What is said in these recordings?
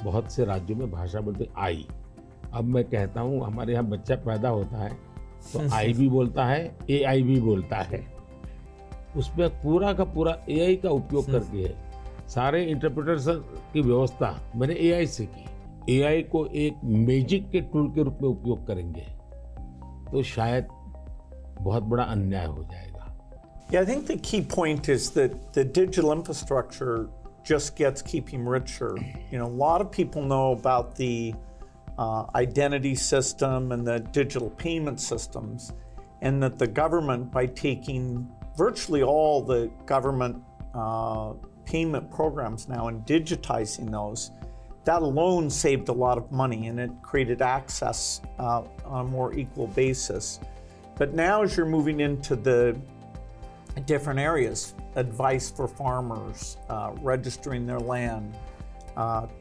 बहुत से राज्यों में भाषा बोलते आई। अब मैं कहता हूँ हमारे यहाँ बच्चा पैदा होता है तो आई भी बोलता है, एआई भी बोलता है। उसमें पूरा का पूरा एआई का उपयोग करके सारे इंटरप्रिटेशन की व्यवस्था मैंने एआई से की। एआई को एक मैजिक के टूल के रूप में उपयोग करेंगे तो शायद बहुत बड़ा अन्याय हो जाएगा। Yeah, I think the key point is that the digital infrastructure just gets keeping richer. You know, a lot of people know about the identity system and the digital payment systems, and that the government, by taking virtually all the government payment programs now and digitizing those, that alone saved a lot of money and it created access on a more equal basis. But now as you're moving into the different areas, advice for farmers, registering their land,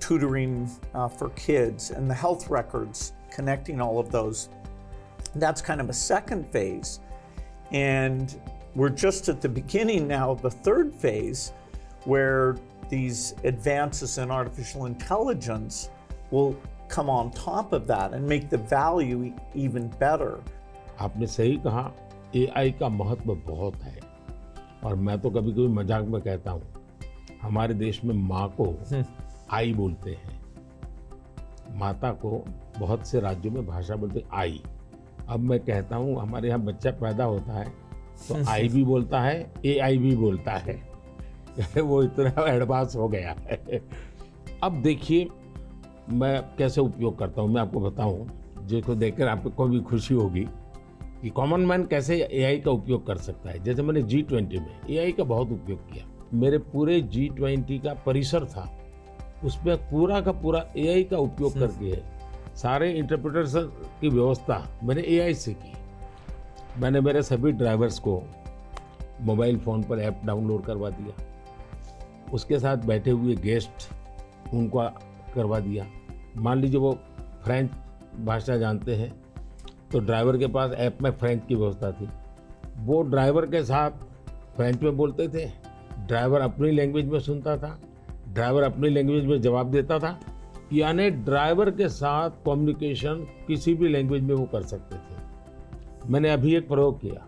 tutoring for kids, and the health records, connecting all of those. That's kind of a second phase. And we're just at the beginning now of the third phase, where these advances in artificial intelligence will come on top of that and make the value even better. आपने सही कहा, AI का महत्व बहुत है और मैं तो कभी कभी मजाक में कहता हूँ हमारे देश में माँ को आई बोलते हैं, माता को बहुत से राज्यों में भाषा बोलते आई। अब मैं कहता हूँ हमारे यहाँ बच्चा पैदा होता है तो आई भी बोलता है, एआई भी बोलता है। वो इतना एडवांस हो गया है। अब देखिए मैं कैसे उपयोग करता हूँ, मैं आपको बताऊँ जिसको देखकर आपको भी खुशी होगी कि कॉमन मैन कैसे एआई का उपयोग कर सकता है। जैसे मैंने G20 में एआई का बहुत उपयोग किया। मेरे पूरे G20 का परिसर था, उसमें पूरा का पूरा एआई का उपयोग करके सारे इंटरप्रिटेशन की व्यवस्था मैंने एआई से की। मैंने मेरे सभी ड्राइवर्स को मोबाइल फ़ोन पर ऐप डाउनलोड करवा दिया, उसके साथ बैठे हुए गेस्ट उनको करवा दिया। मान लीजिए वो फ्रेंच भाषा जानते हैं तो ड्राइवर के पास ऐप में फ्रेंच की व्यवस्था थी, वो ड्राइवर के साथ फ्रेंच में बोलते थे, ड्राइवर अपनी लैंग्वेज में सुनता था, ड्राइवर अपनी लैंग्वेज में जवाब देता था। यानी ड्राइवर के साथ कम्युनिकेशन किसी भी लैंग्वेज में वो कर सकते थे। मैंने अभी एक प्रयोग किया,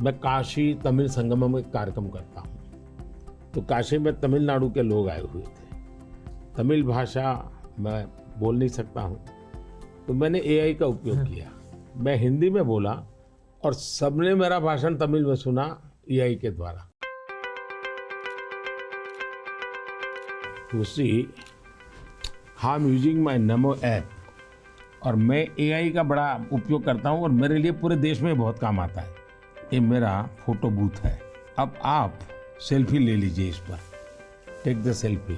मैं काशी तमिल संगमम में कार्यक्रम करता हूँ, तो काशी में तमिलनाडु के लोग आए हुए थे, तमिल भाषा मैं बोल नहीं सकता हूँ, तो मैंने एआई का उपयोग किया। मैं हिंदी में बोला और सबने मेरा भाषण तमिल में सुना एआई के द्वारा। You see, I'm using my NaMo app और मैं एआई का बड़ा उपयोग करता हूँ और मेरे लिए पूरे देश में बहुत काम आता है। ये मेरा फोटो बूथ है। अब आप सेल्फी ले लीजिए इस पर, take the selfie.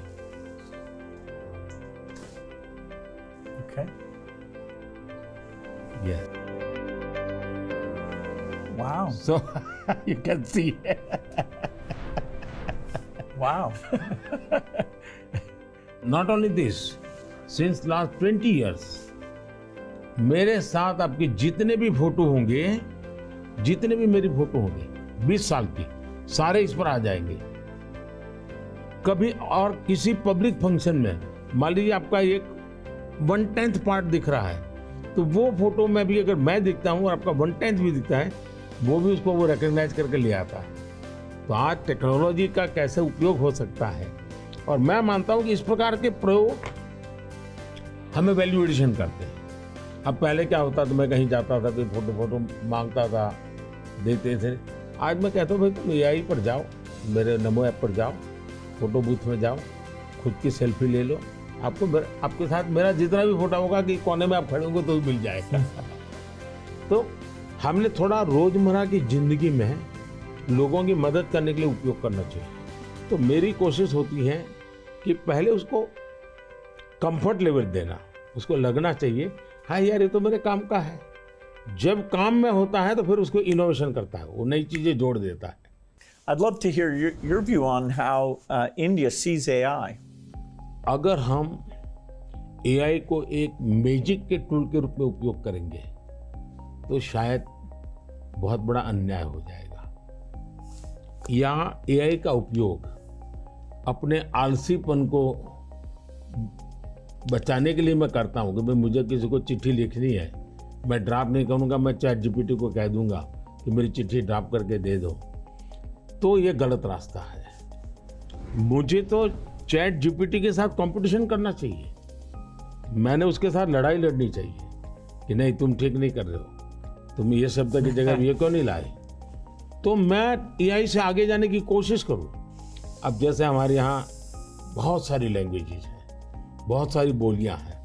Okay. Yes. Wow. So you can see. Wow. Not only this, since last 20 years, मेरे साथ आपके जितने भी फोटो होंगे, जितने भी मेरी फोटो होंगे 20 साल की, सारे इस पर आ जाएंगे। कभी और किसी पब्लिक फंक्शन में मान लीजिए आपका एक 1/10 पार्ट दिख रहा है, तो वो फोटो में भी अगर मैं दिखता हूँ और आपका 1/10 भी दिखता है, वो भी उसको वो रिकॉग्नाइज करके ले आता है। तो आज टेक्नोलॉजी का कैसे उपयोग हो सकता है, और मैं मानता हूँ कि इस प्रकार के प्रयोग हमें वैल्यू एडिशन करते हैं। अब पहले क्या होता था, मैं कहीं जाता था, कोई फोटो मांगता था, देते थे। आज मैं कहता हूँ भाई तुम एआई पर जाओ, मेरे नमो ऐप पर जाओ, फोटो बूथ में जाओ, खुद की सेल्फी ले लो, आपको आपके साथ मेरा जितना भी फोटो होगा कि कोने में आप खड़े होंगे तो मिल जाएगा। तो हमने थोड़ा रोजमर्रा की जिंदगी में लोगों की मदद करने के लिए उपयोग करना चाहिए। तो मेरी कोशिश होती है कि पहले उसको कंफर्ट लेवल देना, उसको लगना चाहिए हाँ यार ये तो मेरे काम का है। जब काम में होता है तो फिर उसको इनोवेशन करता है, वो नई चीजें जोड़ देता है। I'd love to hear your view on how India sees AI. अगर हम एआई को एक मैजिक के टूल के रूप में उपयोग करेंगे तो शायद बहुत बड़ा अन्याय हो जाएगा। या एआई का उपयोग अपने आलसीपन को बचाने के लिए मैं करता हूँ कि भाई मुझे किसी को चिट्ठी लिखनी है, मैं ड्राफ्ट नहीं करूँगा, मैं चैट जीपीटी को कह दूंगा कि मेरी चिट्ठी ड्राफ्ट करके दे दो, तो ये गलत रास्ता है। मुझे तो चैट जीपीटी के साथ कंपटीशन करना चाहिए, मैंने उसके साथ लड़ाई लड़नी चाहिए कि नहीं तुम ठीक नहीं कर रहे हो, तुम ये शब्द की जगह ये क्यों नहीं लाए, तो मैं एआई से आगे जाने की कोशिश करूँ। अब जैसे हमारे यहाँ बहुत सारी लैंग्वेजेज हैं, बहुत सारी बोलियां हैं,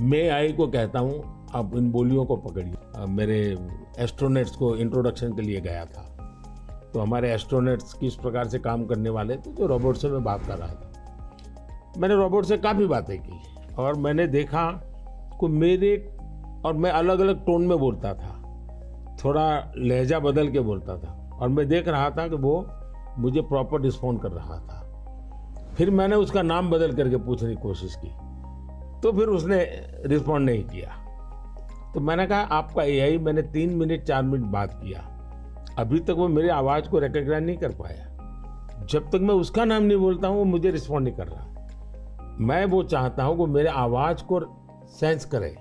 मैं एआई को कहता हूँ अब इन बोलियों को पकड़िए। मेरे एस्ट्रोनॉट्स को इंट्रोडक्शन के लिए गया था, तो हमारे एस्ट्रोनॉट्स किस प्रकार से काम करने वाले थे, तो रोबोट से मैं बात कर रहा था। मैंने रोबोट से काफ़ी बातें की और मैंने देखा कि मैं अलग अलग टोन में बोलता था, थोड़ा लहजा बदल के बोलता था, और मैं देख रहा था कि वो मुझे प्रॉपर रिस्पॉन्ड कर रहा था। फिर मैंने उसका नाम बदल करके पूछने की कोशिश की, तो फिर उसने रिस्पॉन्ड नहीं किया। तो मैंने कहा आपका एआई, मैंने 3 मिनट 4 मिनट बात किया, अभी तक वो मेरी आवाज़ को रिकॉग्नाइज नहीं कर पाया। जब तक मैं उसका नाम नहीं बोलता हूँ वो मुझे रिस्पॉन्ड नहीं कर रहा। मैं वो चाहता हूँ कि मेरे आवाज़ को सेंस करे,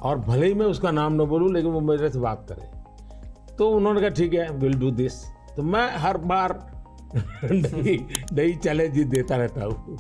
और भले ही मैं उसका नाम न बोलूँ लेकिन वो मेरे से बात करे। तो उन्होंने कहा ठीक है, विल डू दिस। तो मैं हर बार नई चैलेंज देता रहता हूँ।